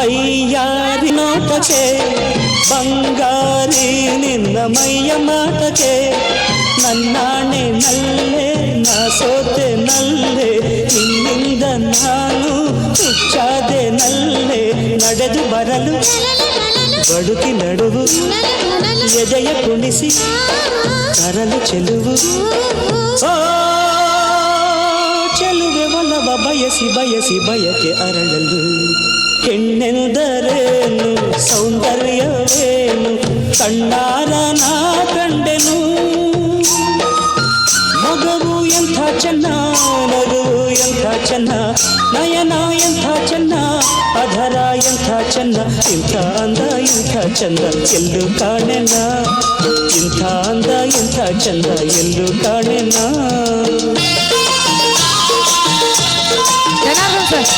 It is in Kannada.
ವೈಯಾರಿ ನೋಟಕ್ಕೆ ಬಂಗಾರಿ ನಿನ್ನ ಮೈಯ ಮಾಟಕ್ಕೆ ನನ್ನಾಣೆ ನಲ್ಲೆ ನಾ ಸೋತೆ ನಲ್ಲೆ ನಿನ್ನಿಂದ ನಾನು ಹುಚ್ಚಾದೆ ನಲ್ಲೆ ನಡೆದು ಬರಲು ಬಡುಕಿ ನಡುವು ಎದೆಯ ಕುಣಿಸಿ ತರಲು ಚೆಲುವು ಚೆಲುವೆ ಒಲವ ಬಯಸಿ ಬಯಸಿ ಬಯಕೆ ಅರಳಲು ಹೆಣ್ಣೆಂದರೇನು ಸೌಂದರ್ಯವೇನು ಕಣ್ಣಾರ ನಾ ಕಂಡೆನು ಮಗವು ಎಂಥ ಚೆನ್ನ ನಗುವು ಎಂಥ ಚೆನ್ನ ನಯನ ಎಂಥ ಚೆನ್ನ ಅಧರ ಎಂಥ ಚೆನ್ನ ಇಂಥ ಅಂದ ಇಂಥ ಚಂದ ಎಲ್ಲೂ ಕಾಣೆನ ಇಂಥ ಅಂದ ಇಂಥ ಚಂದ ಎಲ್ಲೂ ಕಾಣೆನ. ಜನಾರ್ದನ್ ಸರ್